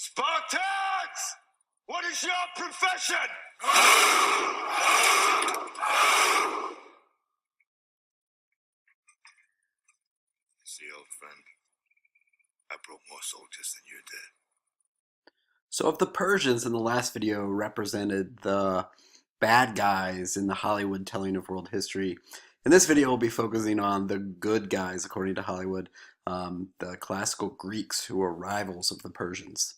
Spartans! What is your profession? See, old friend, I brought more soldiers than you did. So if the Persians in the last video represented the bad guys in the Hollywood telling of world history, in this video we'll be focusing on the good guys according to Hollywood, the classical Greeks who were rivals of the Persians.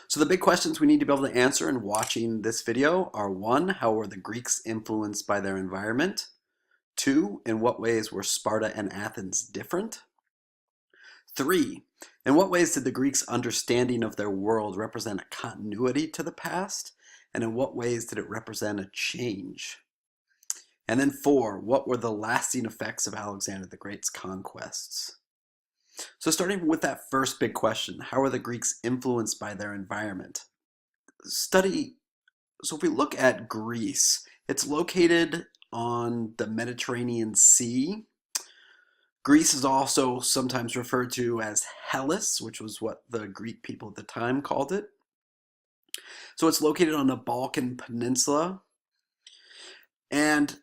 So the big questions we need to be able to answer in watching this video are: 1, how were the Greeks influenced by their environment? 2, in what ways were Sparta and Athens different? 3, in what ways did the Greeks' understanding of their world represent a continuity to the past? And in what ways did it represent a change? And then 4, what were the lasting effects of Alexander the Great's conquests? So starting with that first big question, how are the Greeks influenced by their environment? So if we look at Greece, it's located on the Mediterranean Sea. Greece is also sometimes referred to as Hellas, which was what the Greek people at the time called it. So it's located on the Balkan Peninsula. And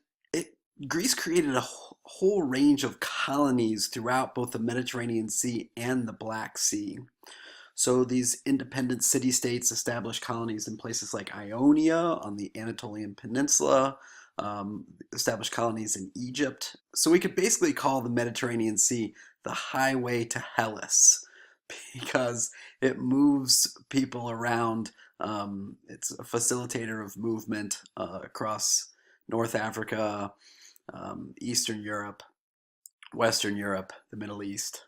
Greece created a whole range of colonies throughout both the Mediterranean Sea and the Black Sea. So these independent city-states established colonies in places like Ionia on the Anatolian Peninsula, established colonies in Egypt. So we could basically call the Mediterranean Sea the highway to Hellas because it moves people around. It's a facilitator of movement across North Africa, Eastern Europe, Western Europe, the Middle East.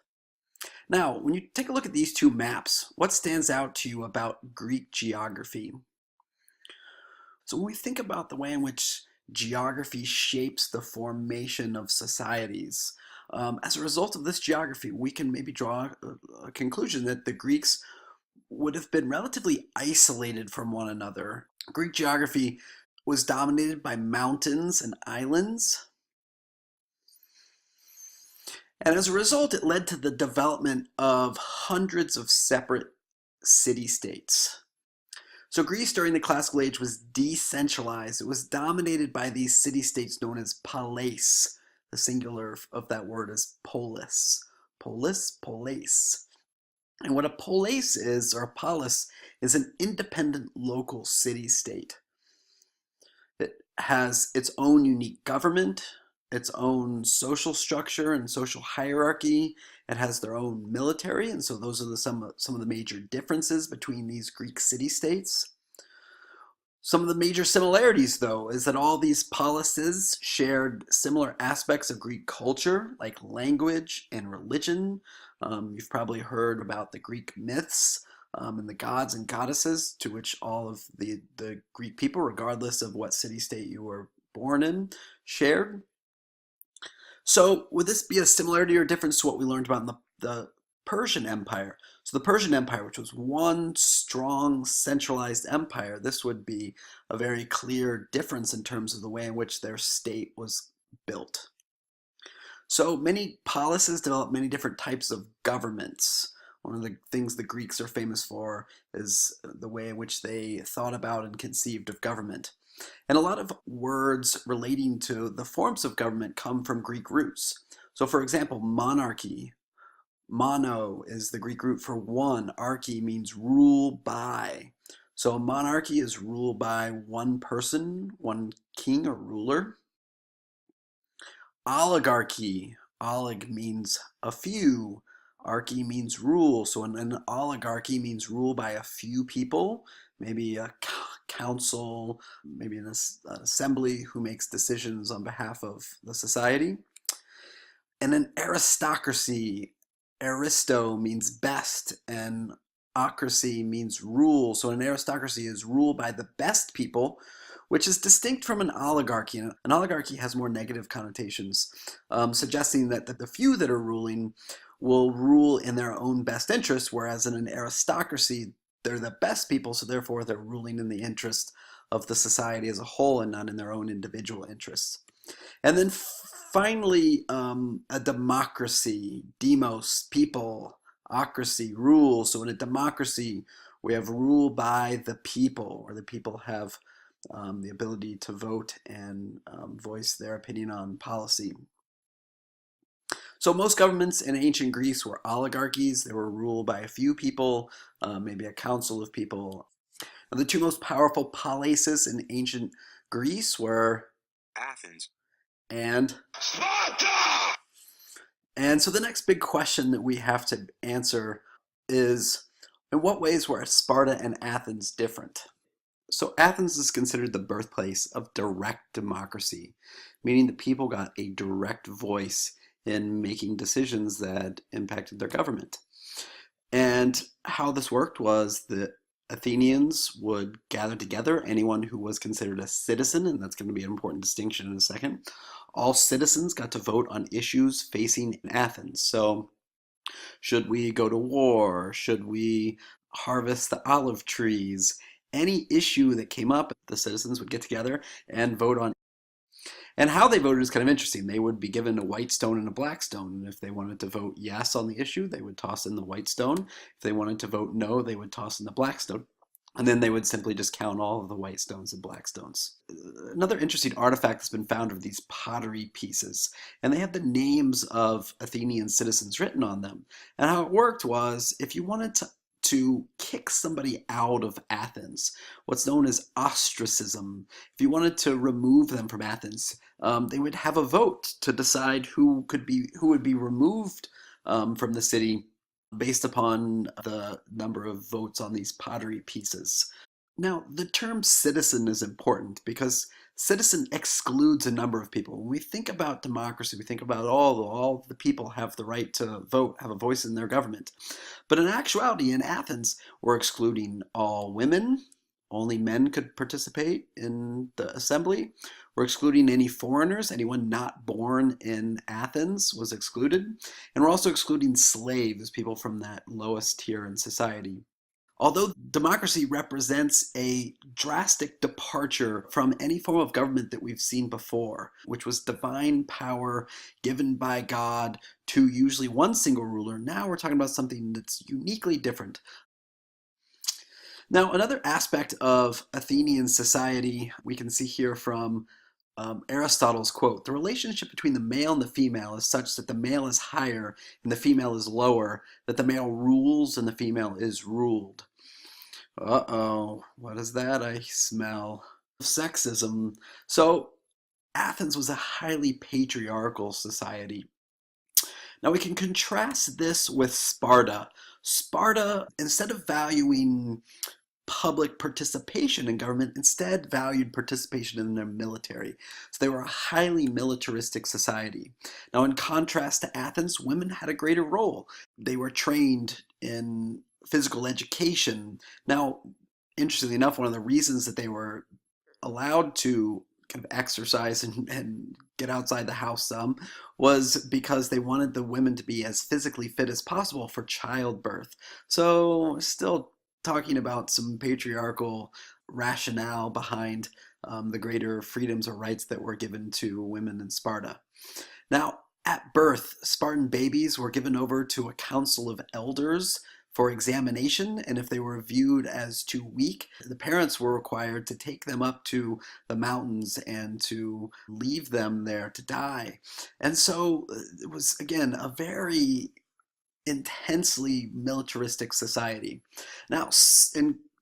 Now, when you take a look at these two maps, what stands out to you about Greek geography? So when we think about the way in which geography shapes the formation of societies, as a result of this geography, we can maybe draw a conclusion that the Greeks would have been relatively isolated from one another. Greek geography was dominated by mountains and islands. And as a result, it led to the development of hundreds of separate city-states. So Greece during the Classical Age was decentralized. It was dominated by these city-states known as polis. The singular of that word is polis. Polis, polis. And what a polis is, or a polis, is an independent local city-state. It has its own unique government, its own social structure and social hierarchy. It has their own military, and so those are some of the major differences between these Greek city-states. Some of the major similarities, though, is that all these polises shared similar aspects of Greek culture, like language and religion. You've probably heard about the Greek myths and the gods and goddesses to which all of the Greek people, regardless of what city-state you were born in, shared. So would this be a similarity or difference to what we learned about in the Persian Empire? So the Persian Empire, which was one strong centralized empire, this would be a very clear difference in terms of the way in which their state was built. So many polises developed many different types of governments. One of the things the Greeks are famous for is the way in which they thought about and conceived of government. And a lot of words relating to the forms of government come from Greek roots. So for example, monarchy. Mono is the Greek root for one. Archy means rule by. So a monarchy is ruled by one person, one king or ruler. Oligarchy. Olig means a few. Archy means rule. So an oligarchy means rule by a few people, maybe a council, maybe an assembly who makes decisions on behalf of the society. And an aristocracy. Aristo means best, and ocracy means rule. So an aristocracy is ruled by the best people, which is distinct from an oligarchy. And an oligarchy has more negative connotations, suggesting that the few that are ruling will rule in their own best interest, whereas in an aristocracy, they're the best people, so therefore they're ruling in the interest of the society as a whole and not in their own individual interests. And then finally, a democracy, demos, people, ocracy, rule. So in a democracy, We have rule by the people, where the people have the ability to vote and voice their opinion on policy. So most governments in ancient Greece were oligarchies. They were ruled by a few people, maybe a council of people. And the two most powerful polises in ancient Greece were Athens. and Sparta! and so the next big question that we have to answer is, in what ways were Sparta and Athens different? So Athens is considered the birthplace of direct democracy, meaning the people got a direct voice in making decisions that impacted their government. And how this worked was that Athenians would gather together anyone who was considered a citizen, and that's going to be an important distinction in a second. All citizens got to vote on issues facing Athens. So, should we go to war? Should we harvest the olive trees? Any issue that came up, the citizens would get together and vote on. And how they voted is kind of interesting. They would be given a white stone and a black stone. And if they wanted to vote yes on the issue, they would toss in the white stone. If they wanted to vote no, they would toss in the black stone. And then they would simply just count all of the white stones and black stones. Another interesting artifact that's been found are these pottery pieces. And they have the names of Athenian citizens written on them. And how it worked was, if you wanted to kick somebody out of Athens, what's known as ostracism. If you wanted to remove them from Athens, they would have a vote to decide who would be removed from the city based upon the number of votes on these pottery pieces. Now, the term citizen is important because citizen excludes a number of people. When we think about democracy, we think about all the people have the right to vote, have a voice in their government. But in actuality, in Athens, we're excluding all women. Only men could participate in the assembly. We're excluding any foreigners. Anyone not born in Athens was excluded. And we're also excluding slaves, people from that lowest tier in society. Although democracy represents a drastic departure from any form of government that we've seen before, which was divine power given by God to usually one single ruler, now we're talking about something that's uniquely different. Now, another aspect of Athenian society we can see here from Aristotle's quote: the relationship between the male and the female is such that the male is higher and the female is lower, that the male rules and the female is ruled. Uh-oh, what is that I smell? Sexism. So Athens was a highly patriarchal society. Now we can contrast this with Sparta. Sparta, instead of valuing public participation in government, instead valued participation in their military. So they were a highly militaristic society. Now, in contrast to Athens, women had a greater role. They were trained in physical education. Now, interestingly enough, one of the reasons that they were allowed to kind of exercise and get outside the house some was because they wanted the women to be as physically fit as possible for childbirth. So still talking about some patriarchal rationale behind the greater freedoms or rights that were given to women in Sparta. Now, at birth, Spartan babies were given over to a council of elders for examination, and if they were viewed as too weak, the parents were required to take them up to the mountains and to leave them there to die. And so it was, again, a very intensely militaristic society. Now,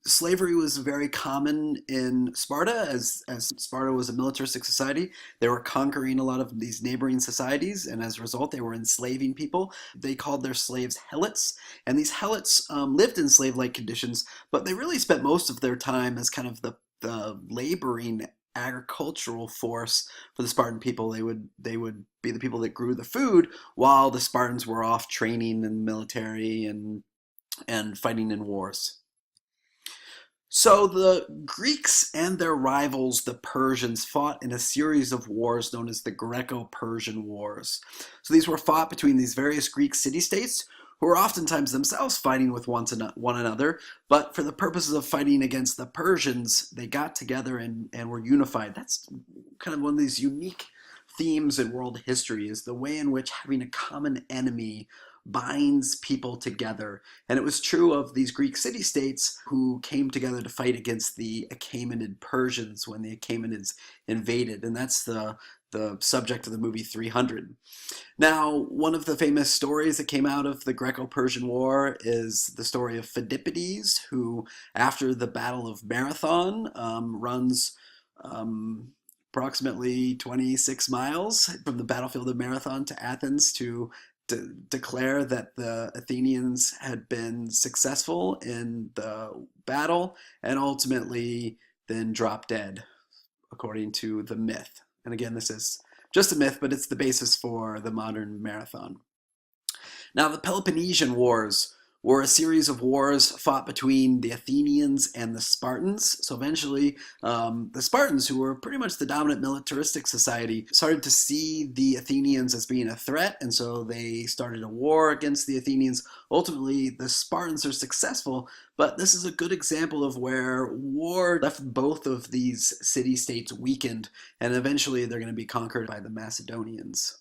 slavery was very common in Sparta, as Sparta was a militaristic society. They were conquering a lot of these neighboring societies, and as a result, they were enslaving people. They called their slaves helots, and these helots lived in slave-like conditions, but they really spent most of their time as kind of the laboring agricultural force for the Spartan people. They would be the people that grew the food while the Spartans were off training in the military and fighting in wars. So the Greeks and their rivals, the Persians, fought in a series of wars known as the Greco-Persian Wars. So these were fought between these various Greek city-states who were oftentimes themselves fighting with one another, but for the purposes of fighting against the Persians, they got together and were unified. That's kind of one of these unique themes in world history, is the way in which having a common enemy binds people together. And it was true of these Greek city-states who came together to fight against the Achaemenid Persians when the Achaemenids invaded. And that's the subject of the movie 300. Now, one of the famous stories that came out of the Greco-Persian War is the story of Phidippides, who, after the Battle of Marathon, runs approximately 26 miles from the battlefield of Marathon to Athens to declare that the Athenians had been successful in the battle and ultimately then dropped dead, according to the myth. And again, this is just a myth, but it's the basis for the modern marathon. Now, the Peloponnesian Wars were a series of wars fought between the Athenians and the Spartans. So eventually, the Spartans, who were pretty much the dominant militaristic society, started to see the Athenians as being a threat, and so they started a war against the Athenians. Ultimately, the Spartans are successful, but this is a good example of where war left both of these city-states weakened, and eventually they're going to be conquered by the Macedonians.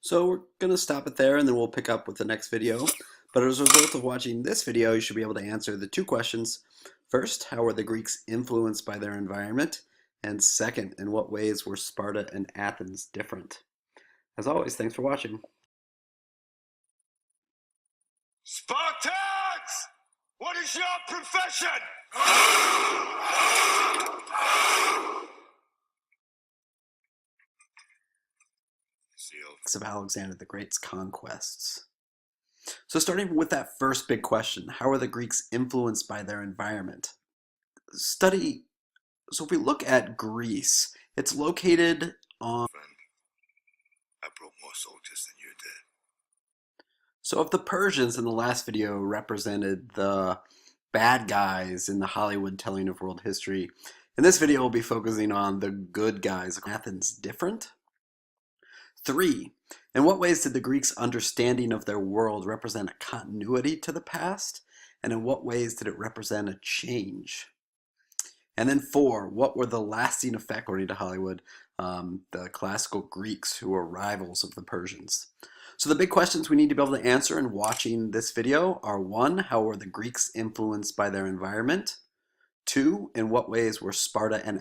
So we're going to stop it there, and then we'll pick up with the next video. But as a result of watching this video, you should be able to answer the two questions. First, how were the Greeks influenced by their environment? And second, in what ways were Sparta and Athens different? As always, thanks for watching. Spartans! What is your profession? Of Alexander the Great's conquests. So starting with that first big question, how are the Greeks influenced by their environment? So if we look at Greece, it's located on... I brought more soldiers than you did. So if the Persians in the last video represented the bad guys in the Hollywood telling of world history, in this video we'll be focusing on the good guys. Are Athens different? 3. In what ways did the Greeks' understanding of their world represent a continuity to the past? And in what ways did it represent a change? And then 4, what were the lasting effects, according to Hollywood, the classical Greeks who were rivals of the Persians? So the big questions we need to be able to answer in watching this video are 1, how were the Greeks influenced by their environment? 2, in what ways were Sparta and